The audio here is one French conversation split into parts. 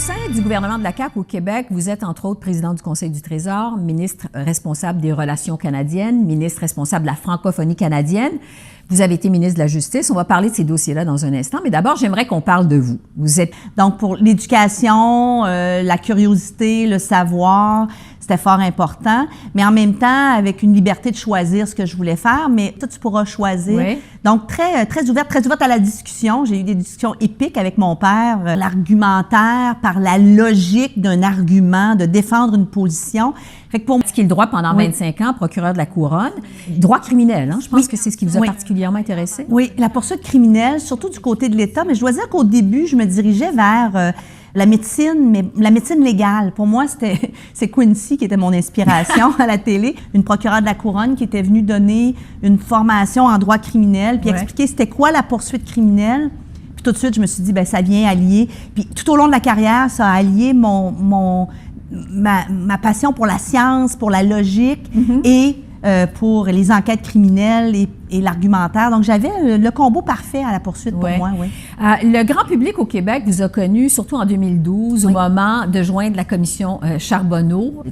sein du gouvernement de la CAQ au Québec, vous êtes entre autres président du Conseil du Trésor, ministre responsable des Relations canadiennes, ministre responsable de la francophonie canadienne. Vous avez été ministre de la Justice. On va parler de ces dossiers-là dans un instant, mais d'abord, j'aimerais qu'on parle de vous. Vous êtes... Donc, pour l'éducation, la curiosité, le savoir, c'était fort important, mais en même temps, avec une liberté de choisir ce que je voulais faire, mais toi, tu pourras choisir. Oui. Donc, très ouverte à la discussion. J'ai eu des discussions épiques avec mon père. L'argumentaire, par la logique d'un argument, de défendre une position. Fait que pour moi, ce qui est le droit pendant 25 ans, procureur de la Couronne, droit criminel, hein? Je pense que c'est ce qui vous a particulièrement intéressé. Oui, la poursuite criminelle, surtout du côté de l'État, mais je dois dire qu'au début, je me dirigeais vers la médecine, mais la médecine légale. Pour moi, c'est Quincy qui était mon inspiration à la télé, une procureure de la Couronne qui était venue donner une formation en droit criminel, puis expliquer c'était quoi la poursuite criminelle. Puis tout de suite, je me suis dit, bien, ça vient allier. Puis tout au long de la carrière, ça a allié ma passion pour la science, pour la logique et pour les enquêtes criminelles et l'argumentaire. Donc, j'avais le combo parfait à la poursuite pour moi, oui. Le grand public au Québec vous a connu, surtout en 2012, au moment de joindre la commission Charbonneau,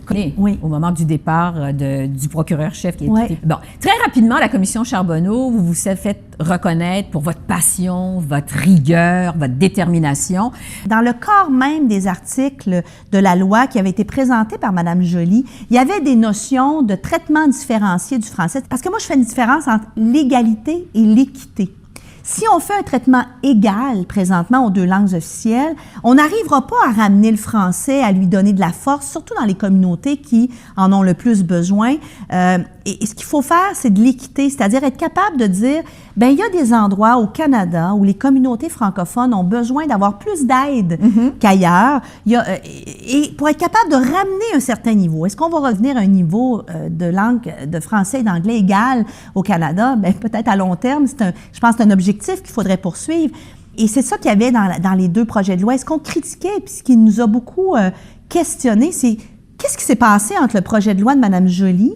au moment du départ du procureur-chef qui était... Bon, très rapidement, la commission Charbonneau, vous vous êtes fait reconnaître pour votre passion, votre rigueur, votre détermination. Dans le corps même des articles de la loi qui avait été présentés par Mme Joly, il y avait des notions de traitement différencié du français. Parce que moi, je fais une différence entre l'égalité et l'équité. Si on fait un traitement égal présentement aux deux langues officielles, on n'arrivera pas à ramener le français, à lui donner de la force, surtout dans les communautés qui en ont le plus besoin. Et ce qu'il faut faire, c'est de l'équité, c'est-à-dire être capable de dire, bien, il y a des endroits au Canada où les communautés francophones ont besoin d'avoir plus d'aide qu'ailleurs. Et pour être capable de ramener un certain niveau, est-ce qu'on va revenir à un niveau de langue de français et d'anglais égal au Canada? Bien, peut-être à long terme, je pense que c'est un objectif qu'il faudrait poursuivre. Et c'est ça qu'il y avait dans les deux projets de loi. Est-ce qu'on critiquait, puis ce qui nous a beaucoup questionné, c'est qu'est-ce qui s'est passé entre le projet de loi de Mme Joly,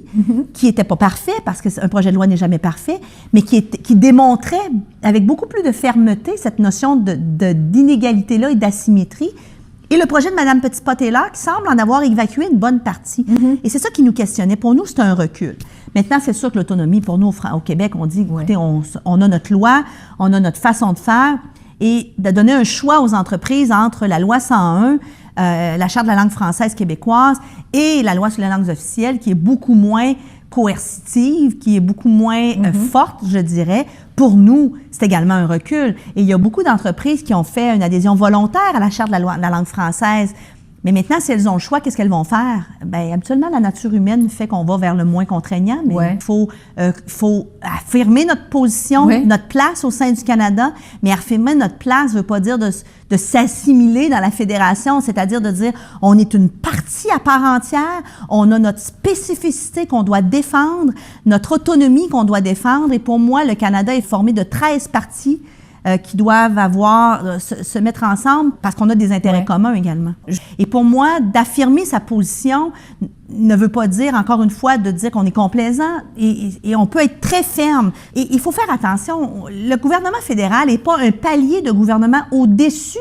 qui n'était pas parfait, parce qu'un projet de loi n'est jamais parfait, mais qui démontrait avec beaucoup plus de fermeté cette notion d'inégalité-là et d'asymétrie, et le projet de Mme Petitpas-Taylor, qui semble en avoir évacué une bonne partie. Et c'est ça qui nous questionnait. Pour nous, c'est un recul. Maintenant, c'est sûr que l'autonomie, pour nous, au Québec, on dit, écoutez, on a notre loi, on a notre façon de faire, et de donner un choix aux entreprises entre la loi 101, la Charte de la langue française québécoise et la loi sur les langues officielles, qui est beaucoup moins coercitive, qui est beaucoup moins forte, je dirais. Pour nous, c'est également un recul. Et il y a beaucoup d'entreprises qui ont fait une adhésion volontaire à la Charte de la langue française. Mais maintenant, si elles ont le choix, qu'est-ce qu'elles vont faire? Bien, habituellement, la nature humaine fait qu'on va vers le moins contraignant, mais il faut affirmer notre position, notre place au sein du Canada, mais affirmer notre place ne veut pas dire de s'assimiler dans la fédération, c'est-à-dire de dire on est une partie à part entière, on a notre spécificité qu'on doit défendre, notre autonomie qu'on doit défendre, et pour moi, le Canada est formé de 13 parties qui doivent se mettre ensemble parce qu'on a des intérêts communs également. Et pour moi, d'affirmer sa position ne veut pas dire, encore une fois, de dire qu'on est complaisant et on peut être très ferme. Et il faut faire attention, le gouvernement fédéral n'est pas un palier de gouvernement au-dessus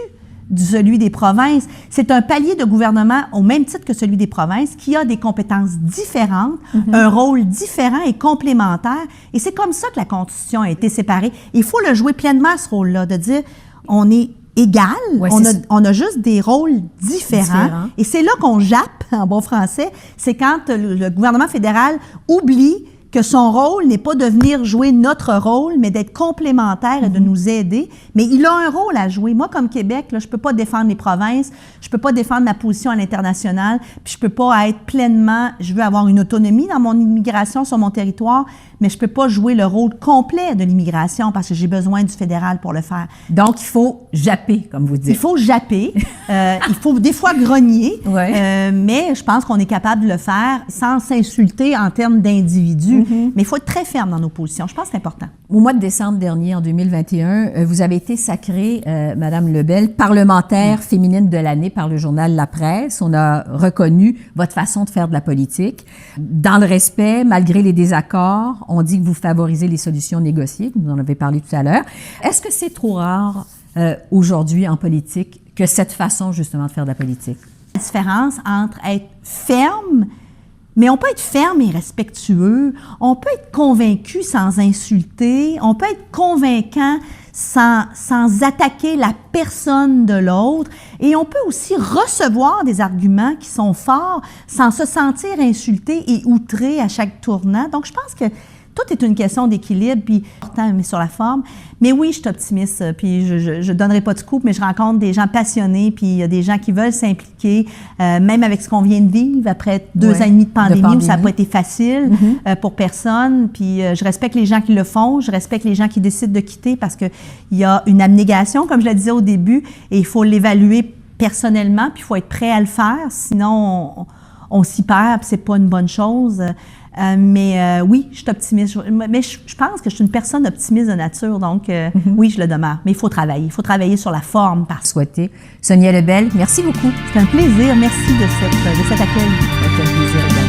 de celui des provinces. C'est un palier de gouvernement au même titre que celui des provinces qui a des compétences différentes, un rôle différent et complémentaire. Et c'est comme ça que la Constitution a été séparée. Il faut le jouer pleinement, ce rôle-là, de dire on est égal, on a juste des rôles différents. Et c'est là qu'on jappe, en bon français, c'est quand le gouvernement fédéral oublie que son rôle n'est pas de venir jouer notre rôle, mais d'être complémentaire et de nous aider. Mais il a un rôle à jouer. Moi, comme Québec, là, je ne peux pas défendre les provinces, je ne peux pas défendre ma position à l'international, puis je ne peux pas être pleinement... Je veux avoir une autonomie dans mon immigration sur mon territoire, mais je ne peux pas jouer le rôle complet de l'immigration parce que j'ai besoin du fédéral pour le faire. Donc, il faut japper, comme vous dites. Il faut japper. Il faut des fois grogner, mais je pense qu'on est capable de le faire sans s'insulter en termes d'individus. Mais il faut être très ferme dans nos positions. Je pense que c'est important. Au mois de décembre dernier, en 2021, vous avez été sacrée, Madame Lebel, parlementaire féminine de l'année par le journal La Presse. On a reconnu votre façon de faire de la politique. Dans le respect, malgré les désaccords, on dit que vous favorisez les solutions négociées. Vous en avez parlé tout à l'heure. Est-ce que c'est trop rare aujourd'hui en politique que cette façon, justement, de faire de la politique. La différence entre être ferme, mais on peut être ferme et respectueux, on peut être convaincu sans insulter, on peut être convaincant sans attaquer la personne de l'autre, et on peut aussi recevoir des arguments qui sont forts sans se sentir insulté et outré à chaque tournant. Donc, je pense que tout est une question d'équilibre, puis important, mais sur la forme. Mais oui, je suis optimiste, puis je donnerai pas de scoop, mais je rencontre des gens passionnés, puis il y a des gens qui veulent s'impliquer, même avec ce qu'on vient de vivre après 2 ans et demi de pandémie où ça n'a pas été facile pour personne. Puis je respecte les gens qui le font, je respecte les gens qui décident de quitter parce qu'il y a une abnégation, comme je le disais au début, et il faut l'évaluer personnellement, puis il faut être prêt à le faire, sinon on s'y perd, puis c'est pas une bonne chose. Oui, je suis optimiste. Mais je pense que je suis une personne optimiste de nature, donc oui, je le demeure. Mais il faut travailler sur la forme. Souhaiter. Sonia Lebel, merci beaucoup. C'est un plaisir. Merci de cet accueil. C'est un plaisir.